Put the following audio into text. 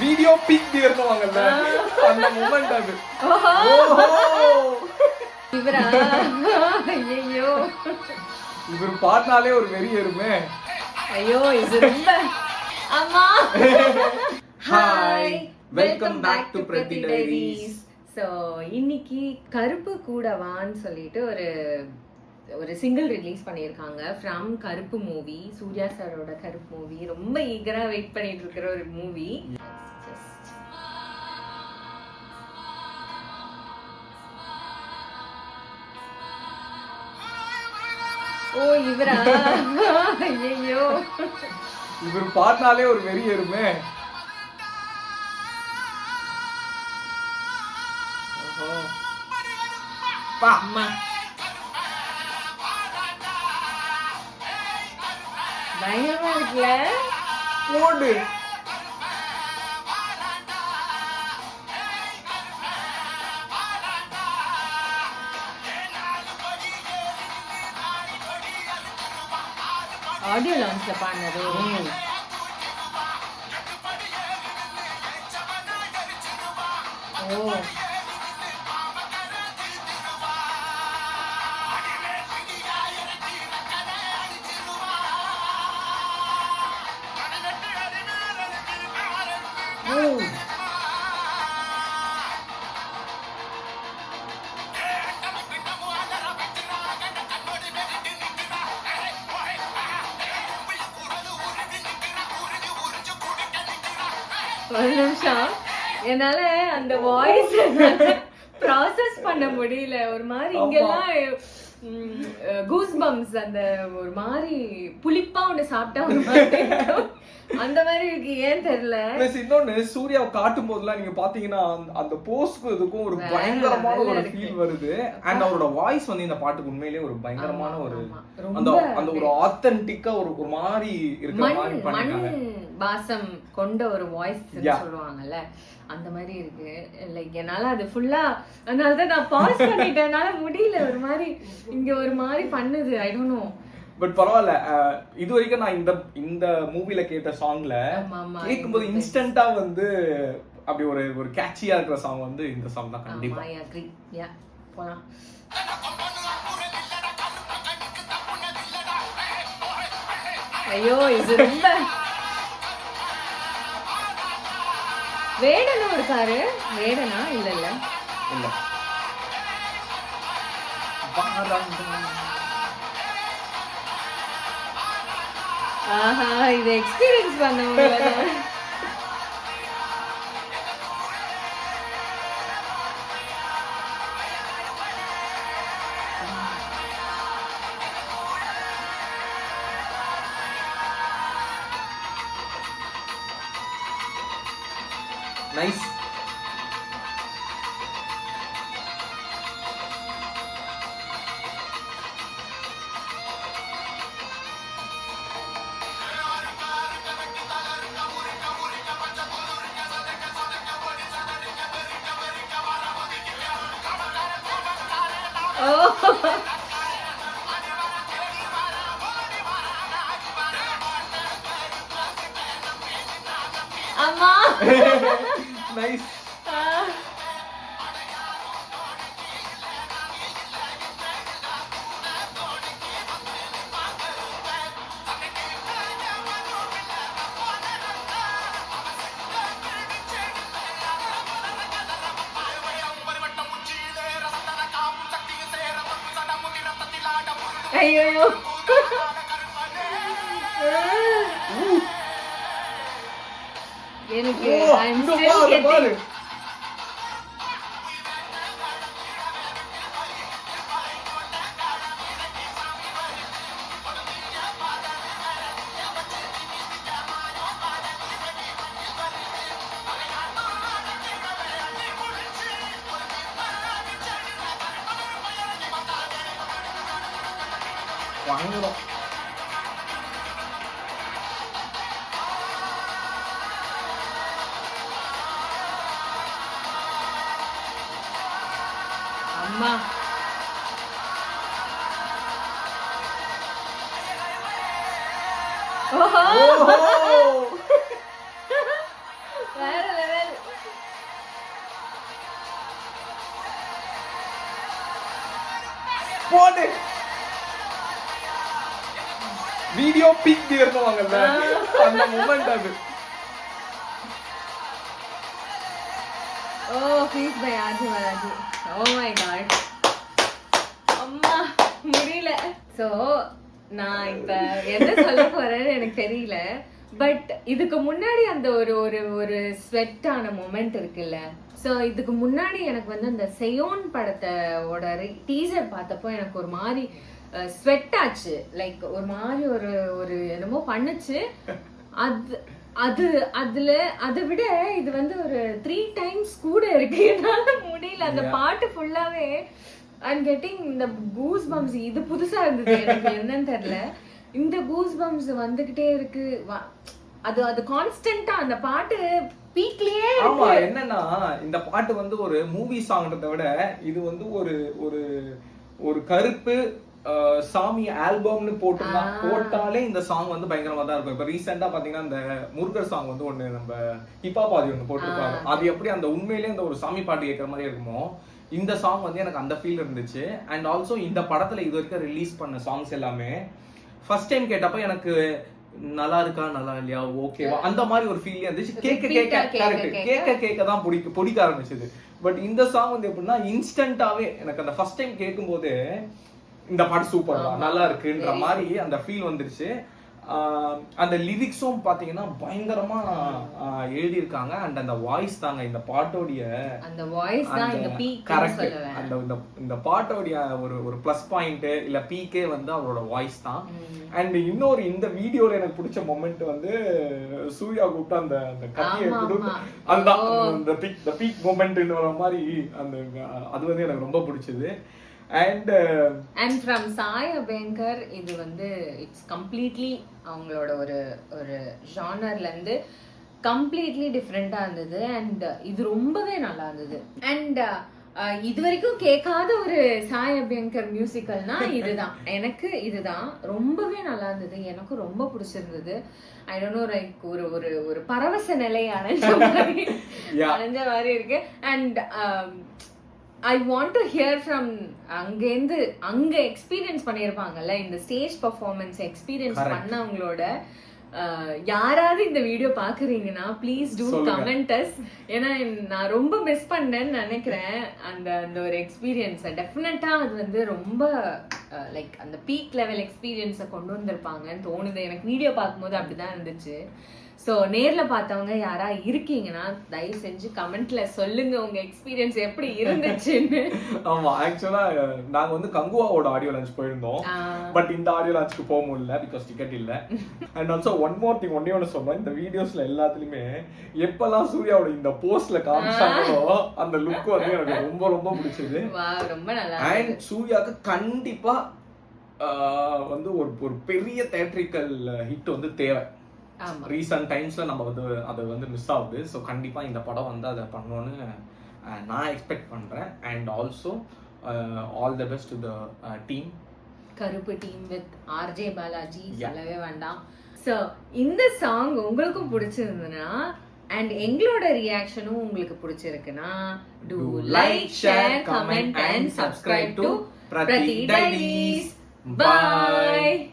Video peak இருந்தவாங்கல்ல அந்த moment அது. இவரா? ஐயோ, இவர் பாட்னாலே ஒரு வெறி ஏறுமே. ஐயோ இது ரொம்ப. அம்மா ஹாய், வெல்கம் பேக் டு பிரதி டைரிஸ். ஸோ இன்னைக்கு கருப்பு கூடவான்னு சொல்லிட்டு ஒரு சிங்கிள் ரிலீஸ் பண்ணியிருக்காங்க ஃப்ரம் கருப்பு மூவி. சூர்யா சாரோட கருப்பு மூவி. ரொம்ப ஈகரா வெயிட் பண்ணிட்டு இருக்கிற ஒரு மூவி. ஓ இவரா? ஐயோ, இவர் பாட்னாலே ஒரு வெறி ஏறுமே. அம்மா பயங்கரமா இருக்குல்ல? போடு. ஆடியோ லான்ச்ல பாடினது. ஓ ஒரு நிமிஷம், என்னால அந்த வாய்ஸ் ப்ராசஸ் பண்ண முடியல. ஒரு மாதிரி இங்கெல்லாம் கூஸ் பம்ப்ஸ், அந்த ஒரு மாதிரி புளிப்பா ஒண்ணு சாப்பிட்டா ஒரு மாதிரி அந்த மாதிரி இருக்கு. ஏன் தெரியல. இன்னொன்னு, சூர்யாவை காட்டும் போதெல்லாம் நீங்க பாத்தீங்கன்னா அந்த போஸ்க்கும் இதுக்கும் ஒரு பயங்கரமான ஒரு ஃபீல் வருது. அண்ட் அவரோட வாய்ஸ் வந்து இந்த பாட்டுக்கு உண்மையிலேயே ஒரு பயங்கரமான ஒரு அந்த அந்த ஒரு ஆத்தென்டிக்கா ஒரு மாதிரி இருக்கிற மாதிரி பண்ணிருக்காங்க. பாசம் கொண்ட ஒரு வாய்ஸ் சொல்லுவாங்கல்ல, அந்த மாதிரி இருக்கு. லைக் என்னால அது ஃபுல்லா, அதனாலதான் நான் பாஸ் பண்ணிட்டேன். என்னால முடியல. ஒரு மாதிரி இங்க ஒரு மாதிரி பண்ணுது. I don't know. பட் பரவாயில்ல. இது வரைக்கும் நான் இந்த மூவில கேட்ட சாங்ல கேட்கும்போது இன்ஸ்டன்டா வந்து அப்படி ஒரு கேட்சியா இருக்கிற சாங் வந்து இந்த சாங் தான் கண்டிப்பா. I agree. யா, போலாம். ஐயோ இது ரொம்ப. வேடனும் இருக்காரு. வேடனா? இல்ல இல்ல இல்ல. ஆஹா, இது எக்ஸ்பீரியன்ஸ் பண்ணவங்க. நைஸ். அம்மா நைஸ். ஐயோ எனக்கு I'm still getting. வாங்குறோம். அம்மா வேற போடு வீடியோ பீக் இருந்தவாங்கல்ல அந்த மொமெண்ட் அது. ஓ ப்ளீஸ் பை ஆஜி மராஜி. ஓ மை காட் அம்மா முடியல. சோ நான் இப்ப என்ன சொல்ல போறேன்னு எனக்கு தெரியல. பட் இதுக்கு முன்னாடி அந்த ஒரு ஒரு ஒரு ஸ்வெட்டான மொமெண்ட் இருக்குல்ல. ஸோ இதுக்கு முன்னாடி எனக்கு வந்து அந்த செயோன் படத்தோட டீசர் பார்த்தப்போ எனக்கு ஒரு மாதிரி ஸ்வெட் ஆச்சு. லைக் ஒரு மாதிரி ஒரு ஒரு என்னமோ பண்ணுச்சு. அது அது அதுல அதை விட இது வந்து ஒரு 3 times கூட இருக்கு. என்னால முடியல. அந்த பாட்டு ஃபுல்லாவே ஐம் கெட்டிங் இந்த கூஸ் பம்ஸ். இது புதுசா இருந்தது எனக்கு, என்னன்னு தெரியல. இந்த கூஸ் பம்ஸ் வந்துகிட்டே இருக்கு. அது அது கான்ஸ்டன்டா அந்த பாட்டு பீக்லயே. ஆமா, என்னன்னா இந்த பாட்டு வந்து ஒரு மூவி சாங்ன்றதை விட இது வந்து ஒரு ஒரு ஒரு கருப்பு சாமி ஆல்பம்னு போட்டாலே இந்த சாங் வந்து பயங்கரமா தான் இருக்கும். இப்ப ரீசெண்டா பாத்தீங்கன்னா இந்த முருகர் சாங் வந்து ஒண்ணு நம்ம ஹிப்ஹாப் ஆதி ஒண்ணு போட்டிருப்பாங்க. அது எப்படி அந்த உண்மையிலேயே இந்த ஒரு சாமி பாட்டு கேட்கற மாதிரி இருக்குமோ, இந்த சாங் வந்து எனக்கு அந்த ஃபீல் இருந்துச்சு. அண்ட் ஆல்சோ இந்த படத்துல இது வரைக்கும் ரிலீஸ் பண்ண சாங்ஸ் எல்லாமே ஃபர்ஸ்ட் டைம் கேட்டப்ப எனக்கு நல்லா இருக்கா நல்லா இல்லையா ஓகேவா அந்த மாதிரி ஒரு ஃபீல் இருந்துச்சு. கேட்க தான் பிடிக்க ஆரம்பிச்சது. பட் இந்த சாங் வந்து எப்படின்னா இன்ஸ்டன்டாவே எனக்கு அந்த ஃபர்ஸ்ட் டைம் கேட்கும் போது இந்த பாட்டு சூப்பர் தான், நல்லா இருக்குன்ற மாதிரி அந்த ஃபீல் வந்துருச்சு. அந்த லிரிக்ஸும் பாத்தீங்கன்னா பயங்கரமா எழுதி இருக்காங்க. அண்ட் அந்த வாய்ஸ் தாங்க இந்த பாட்டோடைய அந்த வாய்ஸ் தான் இந்த பீக். கரெக்ட். அந்த இந்த பாட்டோடைய ஒரு ஒரு ப்ளஸ் பாயிண்ட் இல்ல பீக்கே வந்து அவரோட வாய்ஸ் தான். அண்ட் இன்னொரு இந்த வீடியோல எனக்கு பிடிச்ச மொமெண்ட் வந்து சூர்யா கூப்பிட்டு அந்த அந்த கத்தியை கொடுத்து அதுதான் இந்த பீக் மொமெண்ட்ன்ற மாதிரி அந்த அது வந்து எனக்கு ரொம்ப பிடிச்சது. And from Sai Abhyankar இது வந்து இட்ஸ் கம்ப்ளீட்லி அவங்களோட ஒரு ஒரு ஜானர்ல இருந்து கம்ப்ளீட்லி டிஃப்ரெண்டா இருந்தது. அண்ட் இது ரொம்பவே நல்லா இருந்தது. அண்ட் இது வரைக்கும் கேட்காத ஒரு சாய் அபியங்கர் மியூசிக்கல்னா இதுதான். எனக்கு இதுதான் ரொம்பவே நல்லா இருந்தது. எனக்கு ரொம்ப பிடிச்சிருந்தது. ஐ டோன்ட் நோ, லைக் ஒரு ஒரு ஒரு பரவச நிலை அடைஞ்ச மாதிரி இருக்கு. And I want to hear from அங்க எக்ஸ்பீரியன்ஸ் பண்ணிருப்பாங்கல்ல, இந்த ஸ்டேஜ் பெர்ஃபார்மன்ஸ் எக்ஸ்பீரியன்ஸ் பண்ணவங்களோட யாராவது இந்த வீடியோ பாக்குறீங்கன்னா ப்ளீஸ் டூ கமெண்ட் அஸ். ஏன்னா நான் ரொம்ப மிஸ் பண்ணேன்னு நினைக்கிறேன் அந்த அந்த ஒரு எக்ஸ்பீரியன்ஸை. டெஃபினட்டா அது வந்து ரொம்ப லைக் அந்த பீக் லெவல் எக்ஸ்பீரியன்ஸை கொண்டு வந்திருப்பாங்கன்னு தோணுது எனக்கு. வீடியோ பார்க்கும்போது அப்படிதான் இருந்துச்சு. ஸோ நேர்ல பார்த்தவங்க யாரா இருக்கீங்கன்னா தயவு செஞ்சு கமெண்ட்ல சொல்லுங்க உங்க எக்ஸ்பீரியன்ஸ் எப்படி இருந்துச்சுன்னு. ஆமா, ஆக்சுவலா நாங்க வந்து கங்குவாவோட ஆடியோ லான்ச் போயிருந்தோம். பட் இந்த ஆடியோ லான்ச்சுக்கு போக முடியல பிகாஸ் டிக்கெட் இல்ல. And also one more thing ஒன்னு சொன்னோம், இந்த வீடியோஸ்ல எல்லாத்துலயுமே எப்பெல்லாம் சூர்யாவோட இந்த போஸ்ட்ல காமிச்சாங்களோ அந்த லுக் வந்து எனக்கு ரொம்ப ரொம்ப பிடிச்சது. ரொம்ப நல்லா. அண்ட் சூர்யாவுக்கு கண்டிப்பா வந்து ஒரு பெரிய தியேட்ரிக்கல் ஹிட் வந்து தேவை. ரீசன்ட் டைம்ஸ்ல நம்ம வந்து அது வந்து மிஸ் ஆகுது. ஸோ கண்டிப்பா இந்த படம் வந்து அதை பண்ணணும்னு நான் எக்ஸ்பெக்ட் பண்றேன். And also all the best to the team, கருப்பு டீம் வித் ஆர்ஜே பாலாஜி. சொல்லவே வேண்டாம். ஸோ இந்த சாங் உங்களுக்கும் பிடிச்சிருந்ததுன்னா அண்ட் எங்களோட ரியாக்ஷனும் உங்களுக்கு பிடிச்சிருக்குன்னா do like, share, comment and subscribe to Pratik Diaries. Bye.